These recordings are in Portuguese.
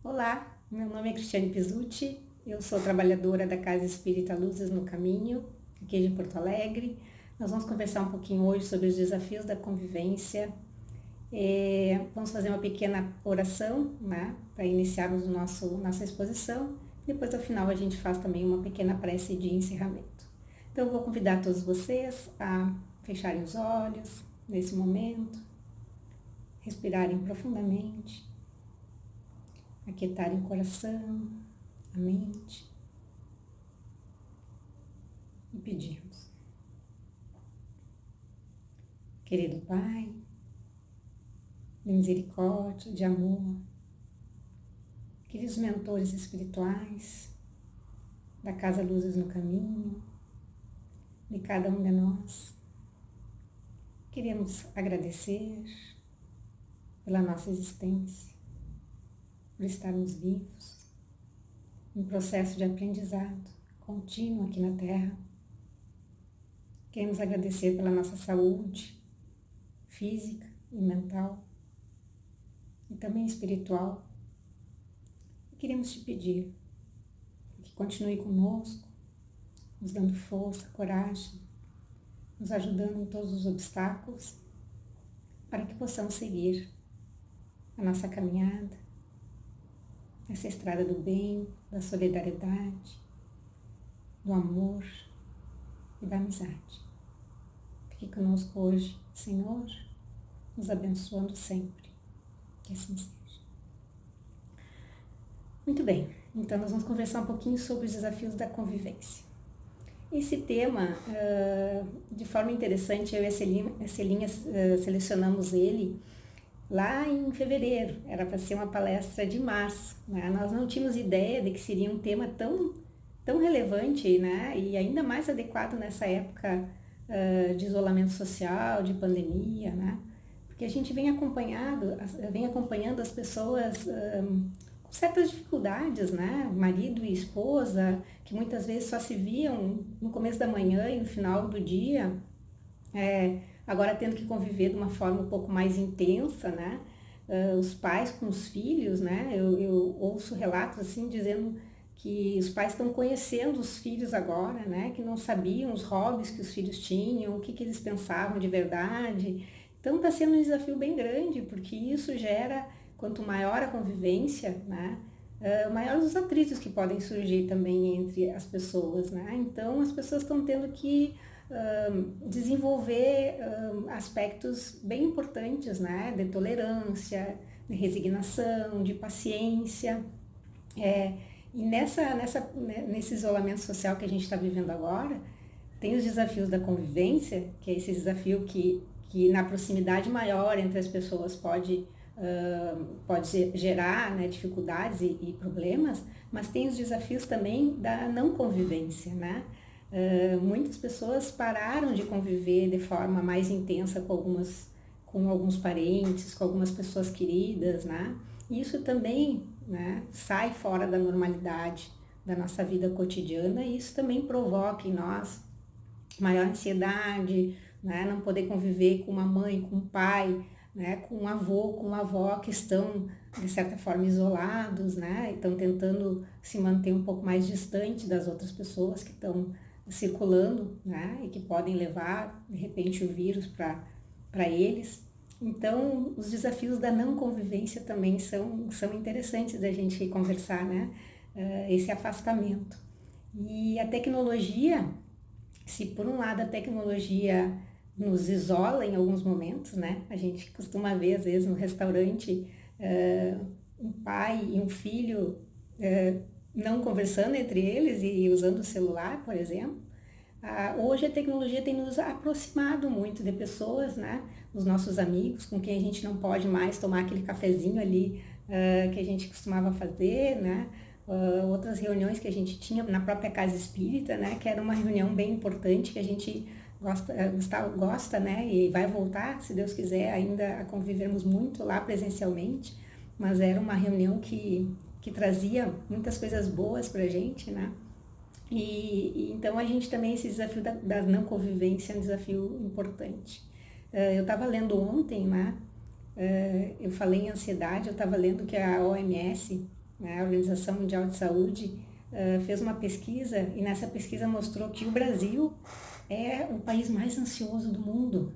Olá, meu nome é Cristiane Pizzuti, eu sou trabalhadora da Casa Espírita Luzes no Caminho, aqui de Porto Alegre. Nós vamos conversar um pouquinho hoje sobre os desafios da convivência. Vamos fazer uma pequena oração, né, para iniciarmos nossa exposição. Depois, ao final, a gente faz também uma pequena prece de encerramento. Então, eu vou convidar todos vocês a fecharem os olhos nesse momento, respirarem profundamente, aquietarem o coração, a mente e pedirmos. Querido Pai, de misericórdia, de amor, queridos mentores espirituais da Casa Luzes no Caminho, de cada um de nós, queremos agradecer pela nossa existência, por estarmos vivos, em processo de aprendizado contínuo aqui na Terra. Queremos agradecer pela nossa saúde física e mental, e também espiritual. E queremos te pedir que continue conosco, nos dando força, coragem, nos ajudando em todos os obstáculos, para que possamos seguir a nossa caminhada, essa estrada do bem, da solidariedade, do amor e da amizade. Fique conosco hoje, Senhor, nos abençoando sempre. Que assim seja. Muito bem, então nós vamos conversar um pouquinho sobre os desafios da convivência. Esse tema, de forma interessante, eu e a Celinha selecionamos ele lá em fevereiro. Era para ser uma palestra de março, né? Nós não tínhamos ideia de que seria um tema tão relevante, né? E ainda mais adequado nessa época de isolamento social, de pandemia, né? Porque a gente vem acompanhando as pessoas com certas dificuldades, né? Marido e esposa, que muitas vezes só se viam no começo da manhã e no final do dia, agora tendo que conviver de uma forma um pouco mais intensa, né? Os pais com os filhos, né? Eu ouço relatos assim dizendo que os pais estão conhecendo os filhos agora, né? Que não sabiam os hobbies que os filhos tinham, o que eles pensavam de verdade. Então está sendo um desafio bem grande, porque isso gera, quanto maior a convivência, né? Maiores os atritos que podem surgir também entre as pessoas, né? Então as pessoas estão tendo que desenvolver aspectos bem importantes, né? De tolerância, de resignação, de paciência. E nesse isolamento social que a gente está vivendo agora, tem os desafios da convivência, que é esse desafio que na proximidade maior entre as pessoas pode gerar, né, dificuldades e problemas, mas tem os desafios também da não convivência, né? Muitas pessoas pararam de conviver de forma mais intensa com alguns parentes, com algumas pessoas queridas, né? E isso também, né, sai fora da normalidade da nossa vida cotidiana, e isso também provoca em nós maior ansiedade, né? Não poder conviver com uma mãe, com um pai, né? Com um avô, com uma avó que estão, de certa forma, isolados, né? Estão tentando se manter um pouco mais distante das outras pessoas que estão circulando, né? E que podem levar, de repente, o vírus para eles. Então, os desafios da não convivência também são interessantes da gente conversar, né? Esse afastamento. E a tecnologia, se por um lado a tecnologia nos isola em alguns momentos, né? A gente costuma ver, às vezes, no restaurante, um pai e um filho não conversando entre eles e usando o celular, por exemplo. Hoje a tecnologia tem nos aproximado muito de pessoas, né? Os nossos amigos, com quem a gente não pode mais tomar aquele cafezinho ali que a gente costumava fazer, né? Outras reuniões que a gente tinha na própria Casa Espírita, né? Que era uma reunião bem importante, que a gente gosta, né? E vai voltar, se Deus quiser, ainda a convivermos muito lá presencialmente, mas era uma reunião que trazia muitas coisas boas pra gente, né? E então a gente também, esse desafio da não convivência é um desafio importante. Eu estava lendo ontem, né? Eu falei em ansiedade, eu estava lendo que a OMS né? A Organização Mundial de Saúde fez uma pesquisa e nessa pesquisa mostrou que o Brasil é o país mais ansioso do mundo.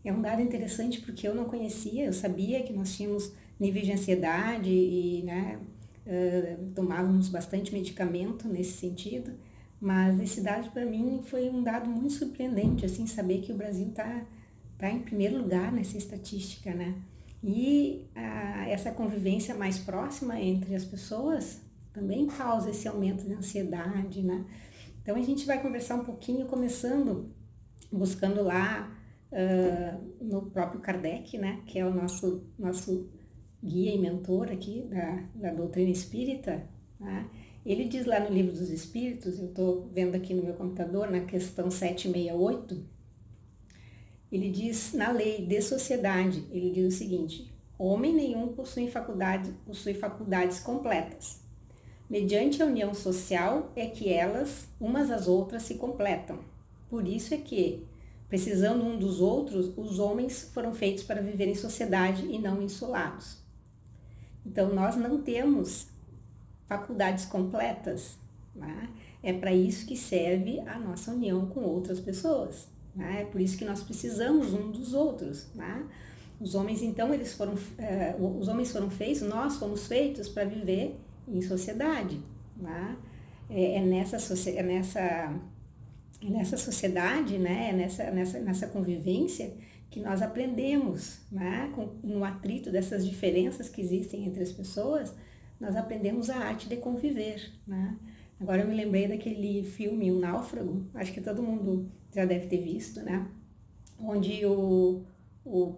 É um dado interessante porque eu não conhecia, eu sabia que nós tínhamos níveis de ansiedade e, né, tomávamos bastante medicamento nesse sentido, mas esse dado para mim foi um dado muito surpreendente, assim, saber que o Brasil tá em primeiro lugar nessa estatística, né? E essa convivência mais próxima entre as pessoas também causa esse aumento de ansiedade, né? Então a gente vai conversar um pouquinho, começando, buscando lá no próprio Kardec, né? Que é o nosso guia e mentor aqui da doutrina espírita, né? Ele diz lá no Livro dos Espíritos, eu estou vendo aqui no meu computador, na questão 768, ele diz, na lei de sociedade, ele diz o seguinte: homem nenhum possui faculdades completas. Mediante a união social é que elas, umas às outras, se completam. Por isso é que, precisando um dos outros, os homens foram feitos para viver em sociedade e não isolados. Então, nós não temos faculdades completas, né? É para isso que serve a nossa união com outras pessoas, né? É por isso que nós precisamos um dos outros, né? Os homens, então, os homens foram feitos, nós fomos feitos para viver em sociedade, né? Nessa sociedade, né? Nessa convivência que nós aprendemos, né? No atrito dessas diferenças que existem entre as pessoas, nós aprendemos a arte de conviver, né? Agora eu me lembrei daquele filme O Náufrago, acho que todo mundo já deve ter visto, né? Onde o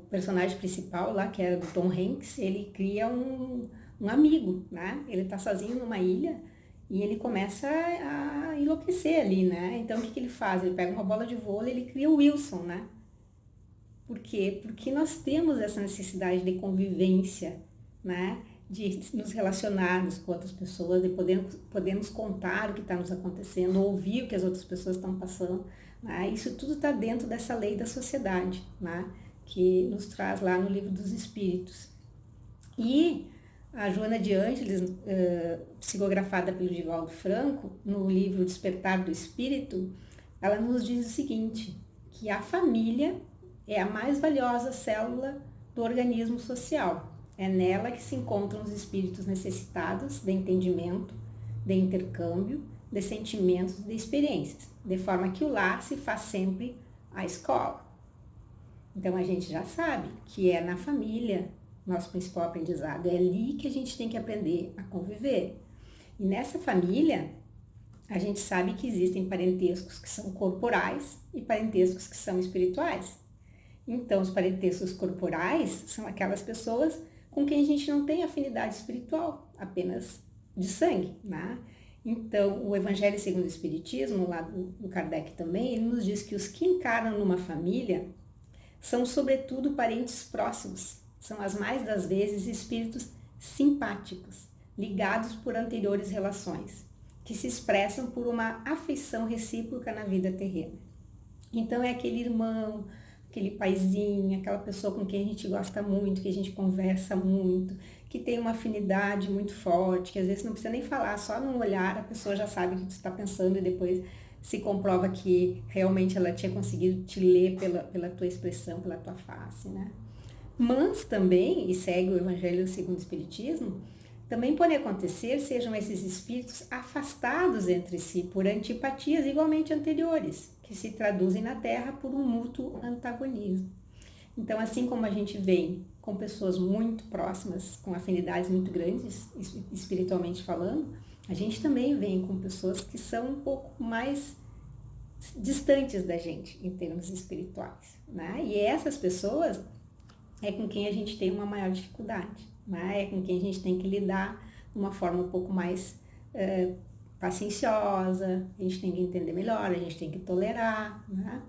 personagem principal lá, que era do Tom Hanks, ele cria um amigo, né? Ele tá sozinho numa ilha e ele começa a enlouquecer ali, né? Então o que ele faz? Ele pega uma bola de vôlei e ele cria o Wilson, né? Por quê? Porque nós temos essa necessidade de convivência, né? De nos relacionarmos com outras pessoas, de podermos contar o que está nos acontecendo, ouvir o que as outras pessoas estão passando, né? Isso tudo está dentro dessa lei da sociedade, né? Que nos traz lá no Livro dos Espíritos. E a Joana de Ângeles, psicografada pelo Divaldo Franco, no livro Despertar do Espírito, ela nos diz o seguinte, que a família é a mais valiosa célula do organismo social. É nela que se encontram os espíritos necessitados de entendimento, de intercâmbio, de sentimentos, de experiências, de forma que o lar se faz sempre a escola. Então a gente já sabe que é na família nosso principal aprendizado, é ali que a gente tem que aprender a conviver. E nessa família, a gente sabe que existem parentescos que são corporais e parentescos que são espirituais. Então, os parentescos corporais são aquelas pessoas com quem a gente não tem afinidade espiritual, apenas de sangue, né? Então, o Evangelho segundo o Espiritismo, lá do Kardec também, ele nos diz que os que encarnam numa família são, sobretudo, parentes próximos. São, as mais das vezes, espíritos simpáticos, ligados por anteriores relações, que se expressam por uma afeição recíproca na vida terrena. Então, é aquele irmão, aquele paizinho, aquela pessoa com quem a gente gosta muito, que a gente conversa muito, que tem uma afinidade muito forte, que às vezes não precisa nem falar, só num olhar a pessoa já sabe o que você está pensando e depois se comprova que realmente ela tinha conseguido te ler pela tua expressão, pela tua face, né? Mas também, e segue o Evangelho segundo o Espiritismo, também pode acontecer, sejam esses espíritos afastados entre si por antipatias igualmente anteriores, que se traduzem na Terra por um mútuo antagonismo. Então, assim como a gente vem com pessoas muito próximas, com afinidades muito grandes, espiritualmente falando, a gente também vem com pessoas que são um pouco mais distantes da gente, em termos espirituais, né? E essas pessoas é com quem a gente tem uma maior dificuldade, né? É com quem a gente tem que lidar de uma forma um pouco mais pacienciosa, a gente tem que entender melhor, a gente tem que tolerar, né?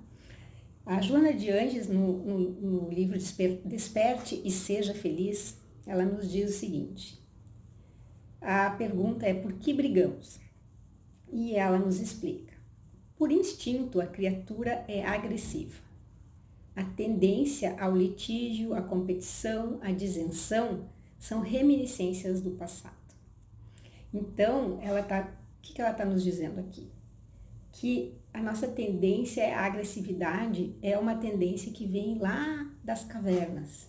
A Joana de Ângeles, no livro Desperte e Seja Feliz, ela nos diz o seguinte, a pergunta é: por que brigamos? E ela nos explica. Por instinto, a criatura é agressiva. A tendência ao litígio, à competição, à disenção são reminiscências do passado. Então, o que ela está nos dizendo aqui? Que a nossa tendência à agressividade é uma tendência que vem lá das cavernas,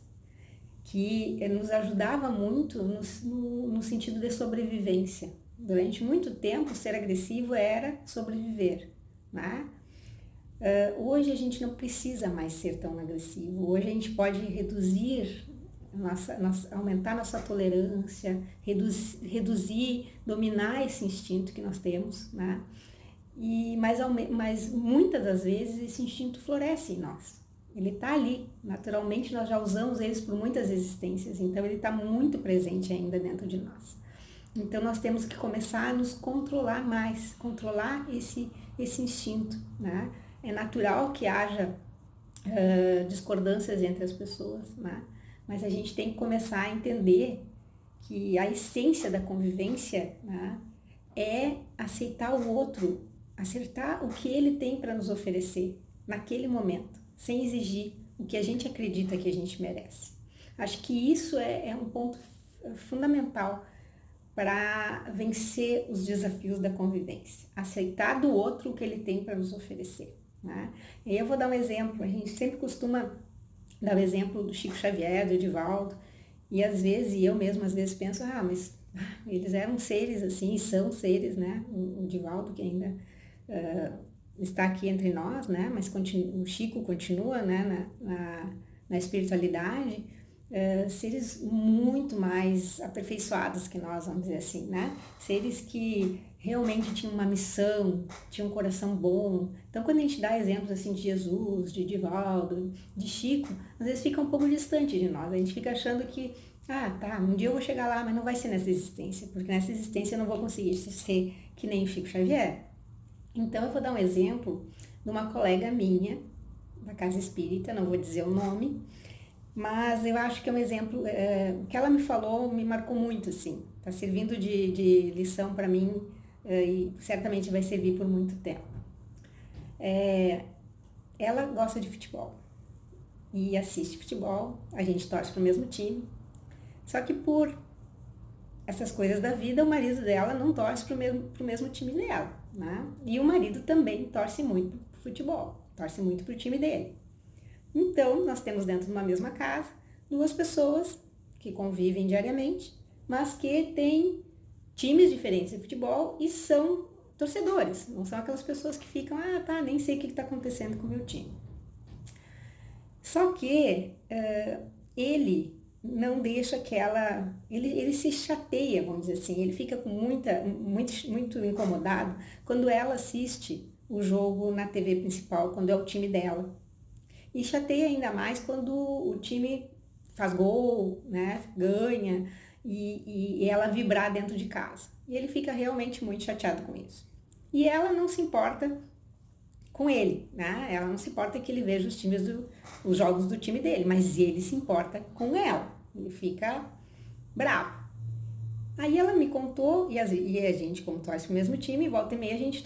que nos ajudava muito no sentido de sobrevivência. Durante muito tempo, ser agressivo era sobreviver, né? Hoje a gente não precisa mais ser tão agressivo. Hoje a gente pode reduzir, aumentar nossa tolerância, reduzir, dominar esse instinto que nós temos, né? Mas muitas das vezes esse instinto floresce em nós. Ele está ali, naturalmente nós já usamos eles por muitas existências, então ele está muito presente ainda dentro de nós. Então nós temos que começar a nos controlar mais, controlar esse instinto, né? É natural que haja discordâncias entre as pessoas, né? Mas a gente tem que começar a entender que a essência da convivência, né, é aceitar o outro, aceitar o que ele tem para nos oferecer naquele momento, sem exigir o que a gente acredita que a gente merece. Acho que isso é um ponto fundamental para vencer os desafios da convivência. Aceitar do outro o que ele tem para nos oferecer, né? E aí eu vou dar um exemplo. A gente sempre costuma dar o exemplo do Chico Xavier, do Edivaldo, e às vezes, e eu mesma às vezes penso, mas eles eram seres assim, e são seres, né? O Edivaldo, que ainda está aqui entre nós, né? Mas o Chico continua, né? Na espiritualidade, seres muito mais aperfeiçoados que nós, vamos dizer assim, né? Seres que realmente tinham uma missão, tinham um coração bom. Então, quando a gente dá exemplos assim de Jesus, de Divaldo, de Chico, às vezes fica um pouco distante de nós. A gente fica achando que, tá, um dia eu vou chegar lá, mas não vai ser nessa existência, porque nessa existência eu não vou conseguir ser que nem o Chico Xavier. Então, eu vou dar um exemplo de uma colega minha, da Casa Espírita, não vou dizer o nome, mas eu acho que é um exemplo, o que ela me falou me marcou muito, assim. Está servindo de lição para mim e certamente vai servir por muito tempo. Ela gosta de futebol e assiste futebol, a gente torce para o mesmo time, só que por essas coisas da vida, o marido dela não torce para o mesmo time dela, né? E o marido também torce muito para o futebol, torce muito para o time dele. Então, nós temos dentro de uma mesma casa duas pessoas que convivem diariamente, mas que têm times diferentes de futebol e são torcedores. Não são aquelas pessoas que ficam, nem sei o que está acontecendo com o meu time. Só que ele não deixa que ela... Ele se chateia, vamos dizer assim, ele fica com muito incomodado quando ela assiste o jogo na TV principal, quando é o time dela. E chateia ainda mais quando o time faz gol, né, ganha, e ela vibrar dentro de casa. E ele fica realmente muito chateado com isso. E ela não se importa com ele, né? Ela não se importa que ele veja os jogos do time dele, mas ele se importa com ela. Ele fica bravo. Aí ela me contou, e a gente, como torce pro mesmo time, volta e meia a gente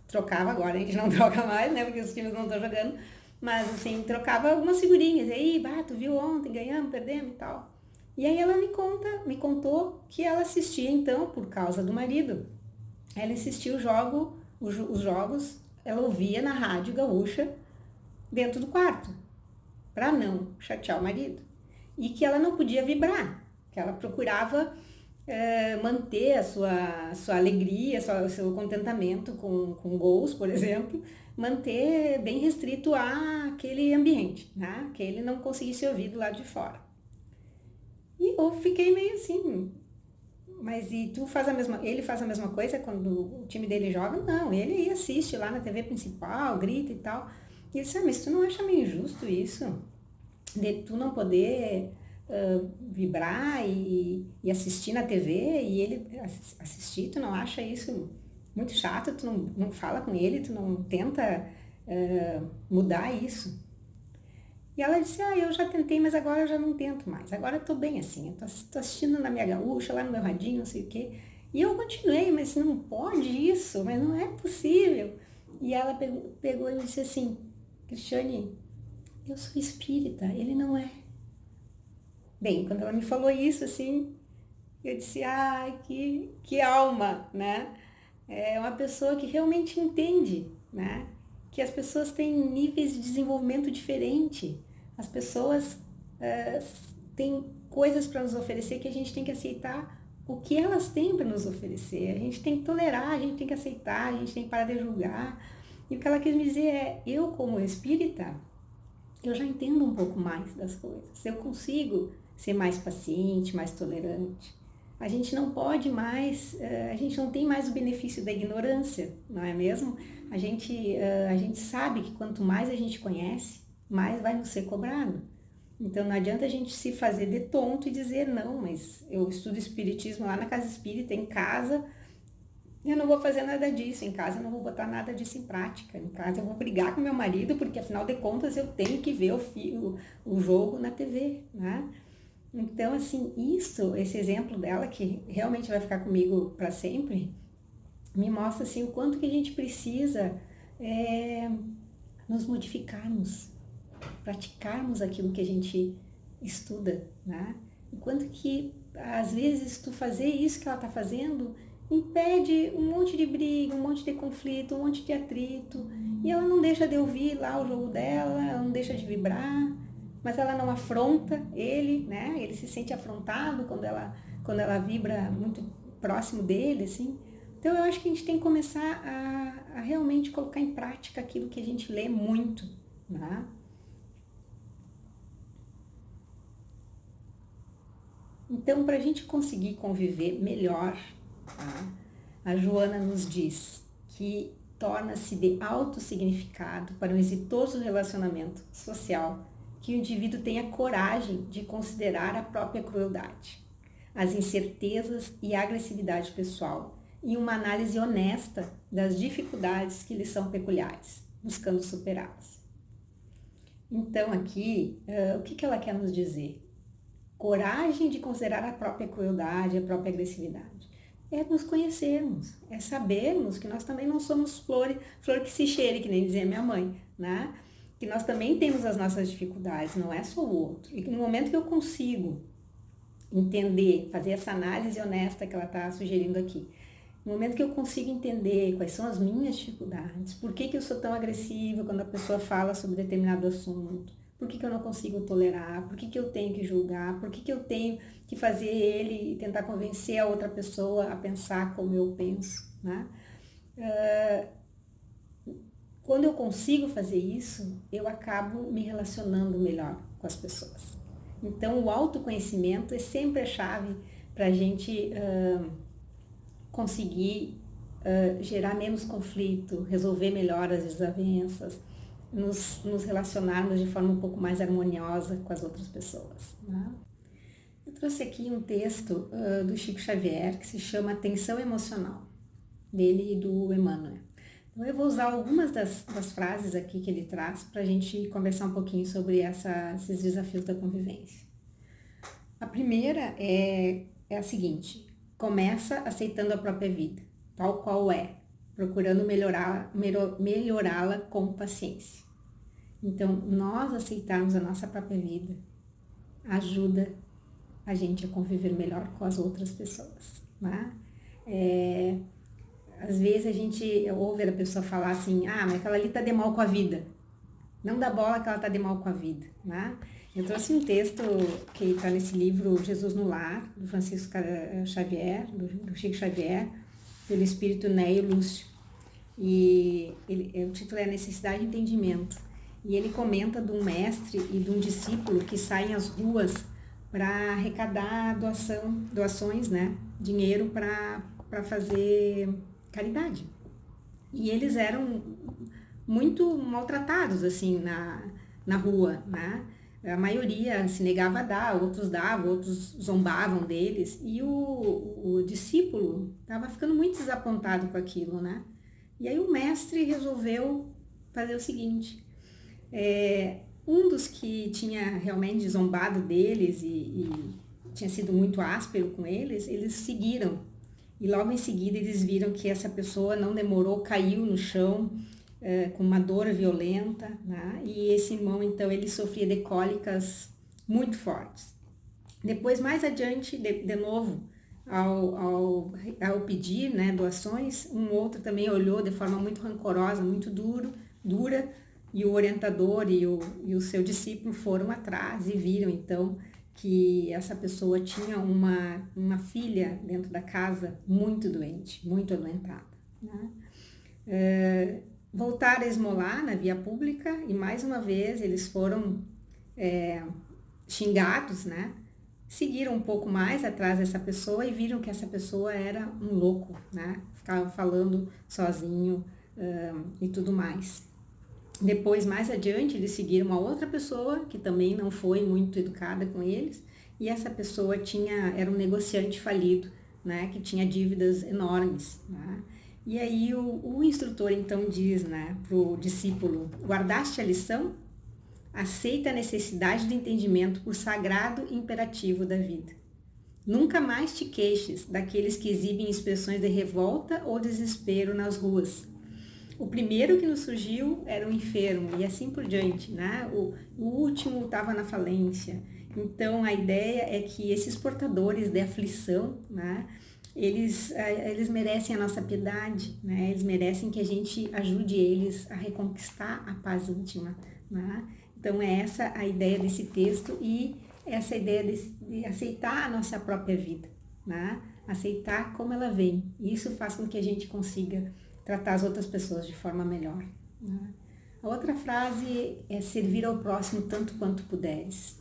trocava, agora a gente não troca mais, né, porque os times não estão jogando, mas assim, trocava algumas figurinhas, e aí, tu viu ontem, ganhamos, perdemos e tal. E aí ela me contou que ela assistia então, por causa do marido, ela assistia os jogos, ela ouvia na rádio gaúcha dentro do quarto, para não chatear o marido. E que ela não podia vibrar, que ela procurava manter a sua alegria, o seu contentamento com gols, por exemplo, manter bem restrito àquele ambiente, né? Que ele não conseguisse ouvir do lado de fora. E eu fiquei meio assim, mas e ele faz a mesma coisa quando o time dele joga? Não, ele assiste lá na TV principal, grita e tal. E eu disse, mas tu não acha meio injusto isso? De tu não poder vibrar e assistir na TV e ele assistir, tu não acha isso muito chato? Tu não fala com ele, tu não tenta mudar isso? E ela disse, eu já tentei, mas agora eu já não tento mais. Agora eu tô bem assim, eu tô assistindo na minha gaúcha, lá no meu radinho, não sei o quê. E eu continuei, mas não pode isso, mas não é possível. E ela pegou e disse assim, Cristiane, eu sou espírita, ele não é. Bem, quando ela me falou isso, assim, Eu disse, ai, que alma, né? É uma pessoa que realmente entende, né? Que as pessoas têm níveis de desenvolvimento diferente. As pessoas têm coisas para nos oferecer que a gente tem que aceitar o que elas têm para nos oferecer. A gente tem que tolerar, a gente tem que aceitar, a gente tem que parar de julgar. E o que ela quis me dizer é, eu como espírita, eu já entendo um pouco mais das coisas. Eu consigo ser mais paciente, mais tolerante. A gente não pode mais, a gente não tem mais o benefício da ignorância, não é mesmo? A gente sabe que quanto mais a gente conhece, mais vai nos ser cobrado. Então não adianta a gente se fazer de tonto e dizer, não, mas eu estudo espiritismo lá na casa espírita, em casa, eu não vou fazer nada disso, em casa eu não vou botar nada disso em prática. Em casa eu vou brigar com meu marido, porque afinal de contas eu tenho que ver o jogo na TV, né? Então, assim, esse exemplo dela, que realmente vai ficar comigo para sempre, me mostra, assim, o quanto que a gente precisa nos modificarmos, praticarmos aquilo que a gente estuda, né? O quanto que, às vezes, tu fazer isso que ela está fazendo impede um monte de briga, um monte de conflito, um monte de atrito, e ela não deixa de ouvir lá o jogo dela, ela não deixa de vibrar, mas ela não afronta ele, né? Ele se sente afrontado quando ela vibra muito próximo dele, assim. Então eu acho que a gente tem que começar a realmente colocar em prática aquilo que a gente lê muito, né? Então, para a gente conseguir conviver melhor, tá? A Joana nos diz que torna-se de alto significado para um exitoso relacionamento social que o indivíduo tenha coragem de considerar a própria crueldade, as incertezas e a agressividade pessoal e uma análise honesta das dificuldades que lhe são peculiares, buscando superá-las. Então aqui, o que ela quer nos dizer? Coragem de considerar a própria crueldade, a própria agressividade. É nos conhecermos, é sabermos que nós também não somos flor que se cheire, que nem dizia minha mãe, né? Que nós também temos as nossas dificuldades, não é só o outro. E que no momento que eu consigo entender, fazer essa análise honesta que ela está sugerindo aqui, no momento que eu consigo entender quais são as minhas dificuldades, por que eu sou tão agressiva quando a pessoa fala sobre determinado assunto, por que eu não consigo tolerar, por que eu tenho que julgar, por que eu tenho que fazer ele tentar convencer a outra pessoa a pensar como eu penso, né? Quando eu consigo fazer isso, eu acabo me relacionando melhor com as pessoas. Então, o autoconhecimento é sempre a chave para a gente conseguir gerar menos conflito, resolver melhor as desavenças, nos relacionarmos de forma um pouco mais harmoniosa com as outras pessoas, né? Eu trouxe aqui um texto do Chico Xavier que se chama Atenção Emocional, dele e do Emmanuel. Então eu vou usar algumas das frases aqui que ele traz para a gente conversar um pouquinho sobre esses desafios da convivência. A primeira é a seguinte: começa aceitando a própria vida, tal qual é, procurando melhorá-la com paciência. Então, nós aceitarmos a nossa própria vida ajuda a gente a conviver melhor com as outras pessoas, né? Às vezes a gente ouve a pessoa falar assim, mas aquela ali tá de mal com a vida. Não dá bola que ela tá de mal com a vida, né? Eu trouxe um texto que está nesse livro Jesus no Lar, do Francisco Xavier, do Chico Xavier, pelo espírito Neio Lúcio. E o título é Necessidade de Entendimento. E ele comenta de um mestre e de um discípulo que saem às ruas para arrecadar doações, né? Dinheiro para fazer caridade. E eles eram muito maltratados, assim, na rua, né? A maioria se negava a dar, outros davam, outros zombavam deles. E o discípulo estava ficando muito desapontado com aquilo, né? E aí o mestre resolveu fazer o seguinte: um dos que tinha realmente zombado deles e tinha sido muito áspero com eles seguiram. E logo em seguida eles viram que essa pessoa não demorou, caiu no chão com uma dor violenta, né? E esse irmão, então, ele sofria de cólicas muito fortes. Depois, mais adiante, de novo, ao pedir, né, doações, um outro também olhou de forma muito rancorosa, muito dura, e o orientador e o seu discípulo foram atrás e viram então que essa pessoa tinha uma filha dentro da casa muito doente, muito adoentada, né? Voltaram a esmolar na via pública e mais uma vez eles foram xingados, né? Seguiram um pouco mais atrás dessa pessoa e viram que essa pessoa era um louco, né? Ficava falando sozinho e tudo mais. Depois, mais adiante, eles seguiram uma outra pessoa que também não foi muito educada com eles, e essa pessoa era um negociante falido, né? Que tinha dívidas enormes, né? E aí o instrutor então diz, né, para o discípulo: guardaste a lição? Aceita a necessidade do entendimento por sagrado imperativo da vida. Nunca mais te queixes daqueles que exibem expressões de revolta ou desespero nas ruas. O primeiro que nos surgiu era o enfermo e assim por diante, né? O último estava na falência. Então a ideia é que esses portadores de aflição, né, eles merecem a nossa piedade, né? Eles merecem que a gente ajude eles a reconquistar a paz íntima, né? Então é essa a ideia desse texto e essa ideia de aceitar a nossa própria vida, né? Aceitar como ela vem. Isso faz com que a gente consiga tratar as outras pessoas de forma melhor, né? A outra frase é servir ao próximo tanto quanto puderes,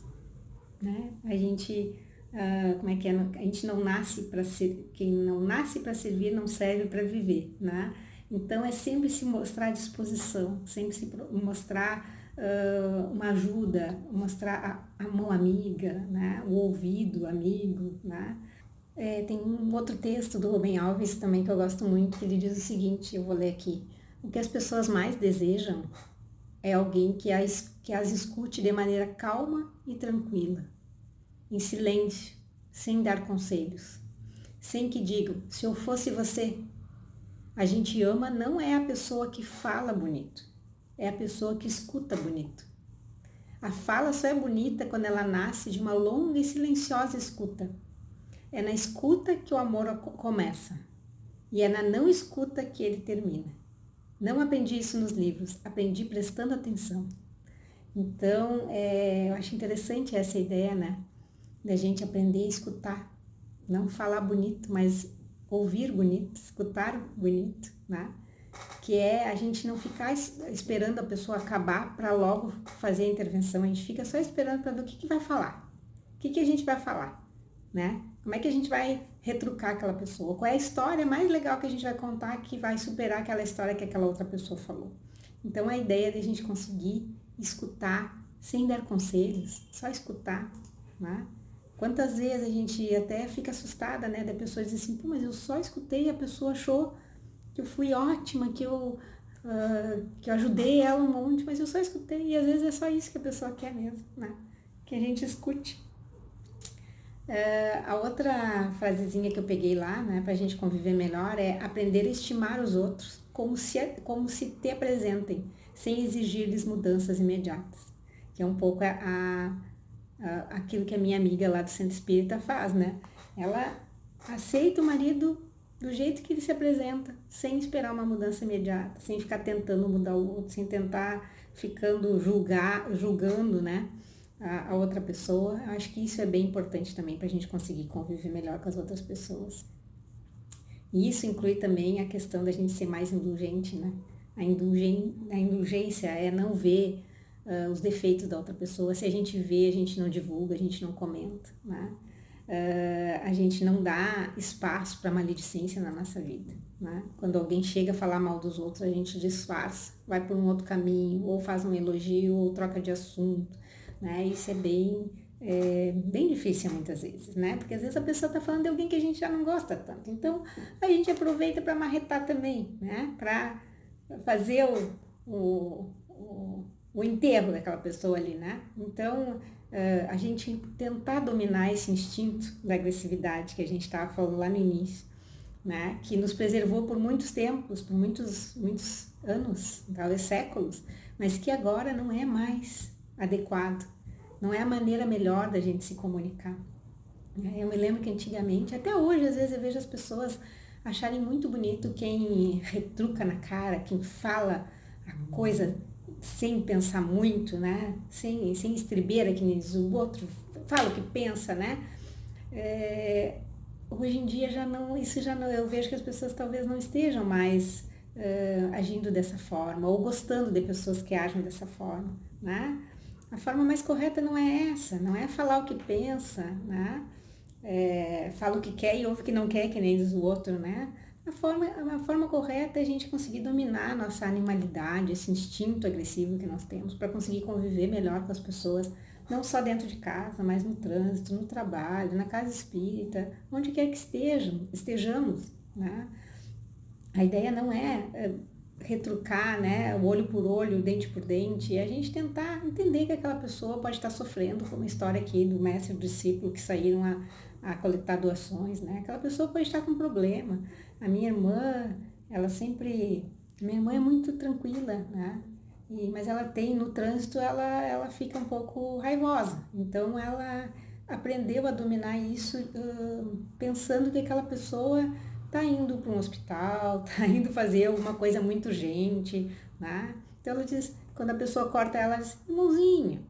né? A gente, como é que é? A gente não nasce para ser, quem não nasce para servir não serve para viver, né? Então é sempre se mostrar à disposição, sempre se mostrar uma ajuda, mostrar a mão amiga, né? O ouvido amigo, né? Tem um outro texto do Rubem Alves também que eu gosto muito, que ele diz o seguinte, eu vou ler aqui: o que as pessoas mais desejam é alguém que as escute de maneira calma e tranquila, em silêncio, sem dar conselhos, sem que digam, se eu fosse você. A gente ama não é a pessoa que fala bonito, é a pessoa que escuta bonito. A fala só é bonita quando ela nasce de uma longa e silenciosa escuta. É na escuta que o amor começa e é na não escuta que ele termina. Não aprendi isso nos livros, aprendi prestando atenção. Então, eu acho interessante essa ideia, né? Da gente aprender a escutar, não falar bonito, mas ouvir bonito, escutar bonito, né? Que é a gente não ficar esperando a pessoa acabar para logo fazer a intervenção, a gente fica só esperando para ver o que vai falar, o que a gente vai falar, né? Como é que a gente vai retrucar aquela pessoa? Qual é a história mais legal que a gente vai contar que vai superar aquela história que aquela outra pessoa falou? Então a ideia de a gente conseguir escutar sem dar conselhos, só escutar, né? Quantas vezes a gente até fica assustada, né? Da pessoa dizer assim, pô, mas eu só escutei e a pessoa achou que eu fui ótima, que eu ajudei ela um monte, mas eu só escutei. E às vezes é só isso que a pessoa quer mesmo, né? Que a gente escute. A outra frasezinha que eu peguei lá, né, pra gente conviver melhor, é aprender a estimar os outros como se te apresentem, sem exigir-lhes mudanças imediatas. Que é um pouco aquilo que a minha amiga lá do Centro Espírita faz, né? Ela aceita o marido do jeito que ele se apresenta, sem esperar uma mudança imediata, sem ficar tentando mudar o outro, sem tentar ficando julgando, né, a outra pessoa. Eu acho que isso é bem importante também para a gente conseguir conviver melhor com as outras pessoas. E isso inclui também a questão da gente ser mais indulgente, né? A indulgência é não ver os defeitos da outra pessoa. Se a gente vê, a gente não divulga, a gente não comenta, né? A gente não dá espaço para maledicência na nossa vida, né? Quando alguém chega a falar mal dos outros, a gente disfarça, vai por um outro caminho, ou faz um elogio, ou troca de assunto, né? Isso é bem difícil muitas vezes, né? Porque às vezes a pessoa está falando de alguém que a gente já não gosta tanto. Então, a gente aproveita para marretar também, né? Para fazer o enterro daquela pessoa ali, né? Então, a gente tentar dominar esse instinto da agressividade que a gente estava falando lá no início, né? Que nos preservou por muitos tempos, por muitos anos, talvez séculos, mas que agora não é mais adequado, não é a maneira melhor da gente se comunicar. Eu me lembro que antigamente, até hoje, às vezes eu vejo as pessoas acharem muito bonito quem retruca na cara, quem fala a coisa sem pensar muito, né? Sem estribeira, que nem diz o outro, fala o que pensa, né? Hoje em dia já não, isso já não, eu vejo que as pessoas talvez não estejam mais agindo dessa forma, ou gostando de pessoas que agem dessa forma, né? A forma mais correta não é essa, não é falar o que pensa, né? Fala o que quer e ouve o que não quer, que nem diz o outro, né? A forma correta é a gente conseguir dominar a nossa animalidade, esse instinto agressivo que nós temos, para conseguir conviver melhor com as pessoas, não só dentro de casa, mas no trânsito, no trabalho, na casa espírita, onde quer que estejamos, né? A ideia não é retrucar, né, o olho por olho, o dente por dente, é a gente tentar entender que aquela pessoa pode estar sofrendo, como a história aqui do mestre e do discípulo que saíram a coletar doações, né? Aquela pessoa pode estar com um problema. A minha irmã, minha irmã é muito tranquila, né? Mas ela tem, no trânsito, ela fica um pouco raivosa. Então, ela aprendeu a dominar isso pensando que aquela pessoa tá indo para um hospital, tá indo fazer alguma coisa muito urgente, né? Então ela diz, quando a pessoa corta ela, diz, irmãozinho,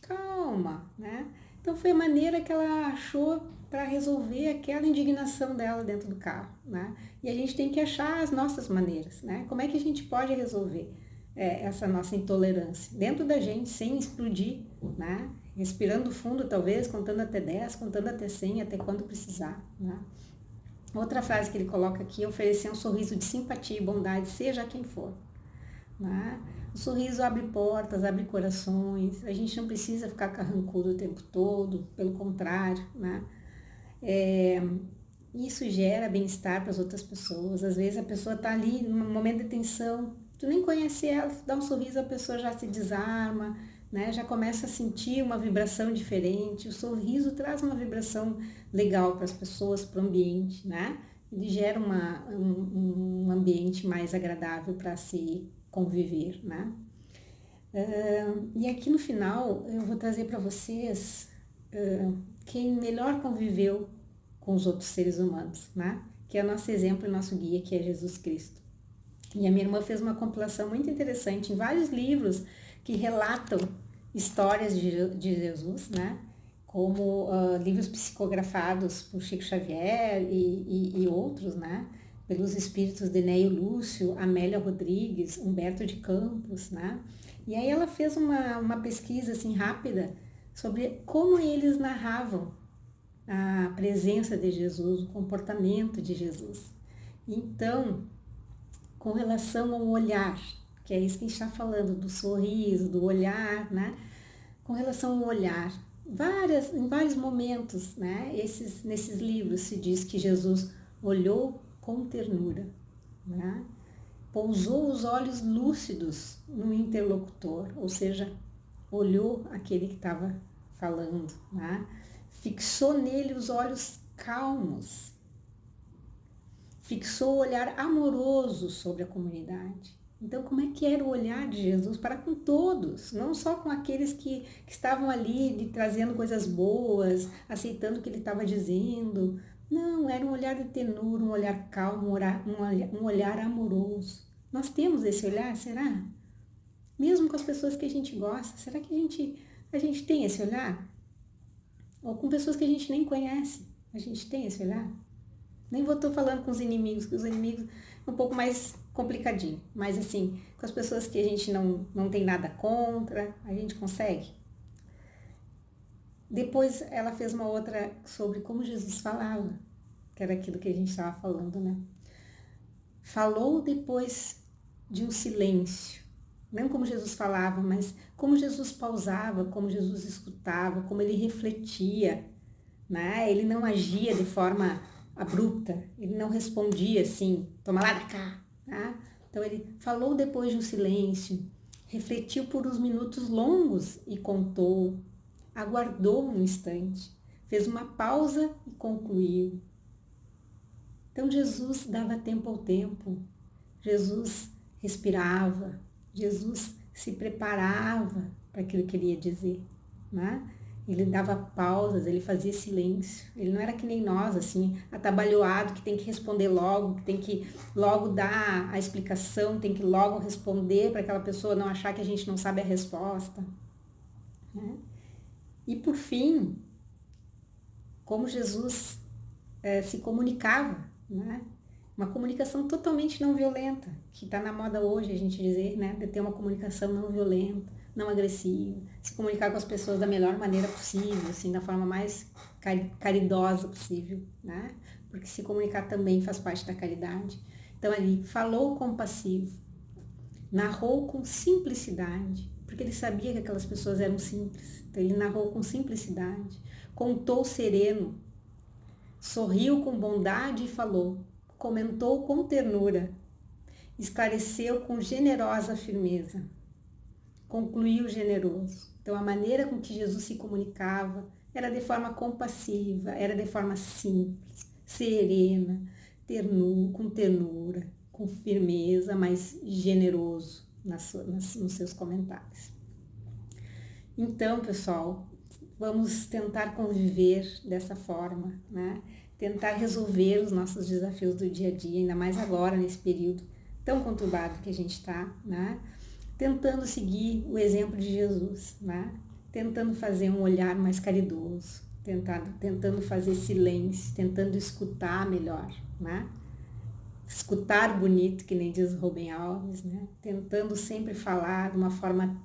calma, né? Então foi a maneira que ela achou para resolver aquela indignação dela dentro do carro, né? E a gente tem que achar as nossas maneiras, né? Como é que a gente pode resolver essa nossa intolerância dentro da gente, sem explodir, né? Respirando fundo, talvez, contando até 10, contando até 100, até quando precisar, né? Outra frase que ele coloca aqui é oferecer um sorriso de simpatia e bondade, seja quem for. Né? O sorriso abre portas, abre corações, a gente não precisa ficar carrancudo o tempo todo, pelo contrário. Né? Isso gera bem-estar para as outras pessoas. Às vezes a pessoa está ali num momento de tensão, tu nem conhece ela, tu dá um sorriso, a pessoa já se desarma, né? Já começa a sentir uma vibração diferente. O sorriso traz uma vibração legal para as pessoas, para o ambiente, né? Ele gera um ambiente mais agradável para se conviver, né? E aqui no final eu vou trazer para vocês quem melhor conviveu com os outros seres humanos, né? Que é o nosso exemplo e nosso guia, que é Jesus Cristo. E a minha irmã fez uma compilação muito interessante em vários livros que relatam histórias de Jesus, né? Como livros psicografados por Chico Xavier e outros, né? Pelos espíritos de Neio Lúcio, Amélia Rodrigues, Humberto de Campos, né? E aí ela fez uma pesquisa assim rápida sobre como eles narravam a presença de Jesus, o comportamento de Jesus. Então, com relação ao olhar, que é isso que a gente está falando, do sorriso, do olhar, né? Com relação ao olhar, em vários momentos, né? Nesses livros se diz que Jesus olhou com ternura, né? Pousou os olhos lúcidos no interlocutor, ou seja, olhou aquele que estava falando, né? Fixou nele os olhos calmos, fixou o olhar amoroso sobre a comunidade. Então, como é que era o olhar de Jesus para com todos, não só com aqueles que estavam ali trazendo coisas boas, aceitando o que ele estava dizendo. Não, era um olhar de tenura, um olhar calmo, um olhar amoroso. Nós temos esse olhar, será? Mesmo com as pessoas que a gente gosta, será que a gente tem esse olhar? Ou com pessoas que a gente nem conhece, a gente tem esse olhar? Nem estou falando com os inimigos, que os inimigos é um pouco mais complicadinho. Mas assim, com as pessoas que a gente não tem nada contra, a gente consegue. Depois ela fez uma outra sobre como Jesus falava, que era aquilo que a gente estava falando, né? Falou depois de um silêncio. Não como Jesus falava, mas como Jesus pausava, como Jesus escutava, como ele refletia, né? Ele não agia de forma abrupta, ele não respondia assim, toma lá da cá, tá? Então ele falou depois de um silêncio, refletiu por uns minutos longos e contou, aguardou um instante, fez uma pausa e concluiu. Então Jesus dava tempo ao tempo, Jesus respirava, Jesus se preparava para aquilo que ele ia dizer, né? Ele dava pausas, ele fazia silêncio. Ele não era que nem nós, assim, atabalhoado, que tem que responder logo, que tem que logo dar a explicação, tem que logo responder para aquela pessoa não achar que a gente não sabe a resposta, né? E por fim, como Jesus se comunicava, né? Uma comunicação totalmente não violenta, que está na moda hoje a gente dizer, né? De ter uma comunicação não violenta, não agressiva, se comunicar com as pessoas da melhor maneira possível, assim, da forma mais caridosa possível, né? Porque se comunicar também faz parte da caridade. Então ele falou compassivo, narrou com simplicidade, porque ele sabia que aquelas pessoas eram simples. Então ele narrou com simplicidade, contou sereno, sorriu com bondade e falou, comentou com ternura, esclareceu com generosa firmeza, concluiu generoso. Então a maneira com que Jesus se comunicava era de forma compassiva, era de forma simples, serena, com ternura, com firmeza, mas generoso nos seus comentários. Então, pessoal, vamos tentar conviver dessa forma, né? Tentar resolver os nossos desafios do dia a dia, ainda mais agora, nesse período tão conturbado que a gente está, né? Tentando seguir o exemplo de Jesus, né? Tentando fazer um olhar mais caridoso, tentando fazer silêncio, tentando escutar melhor, né? Escutar bonito, que nem diz Rubem Alves, né? Tentando sempre falar de uma forma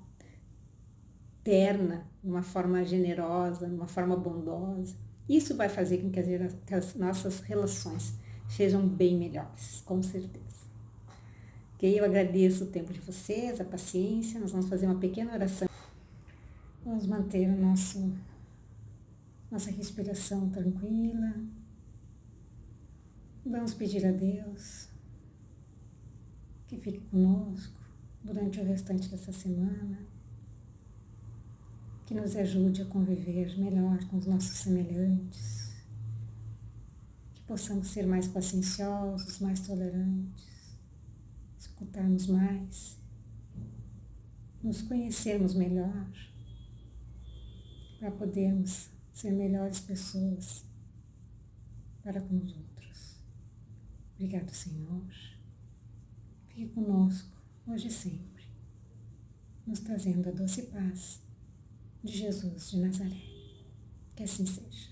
terna, de uma forma generosa, de uma forma bondosa. Isso vai fazer com que as nossas relações sejam bem melhores, com certeza. Ok? Eu agradeço o tempo de vocês, a paciência. Nós vamos fazer uma pequena oração. Vamos manter nossa respiração tranquila. Vamos pedir a Deus que fique conosco durante o restante dessa semana, que nos ajude a conviver melhor com os nossos semelhantes, que possamos ser mais pacienciosos, mais tolerantes, escutarmos mais, nos conhecermos melhor, para podermos ser melhores pessoas para com os outros. Obrigado, Senhor. Fique conosco hoje e sempre, nos trazendo a doce paz de Jesus de Nazaré. Que assim seja.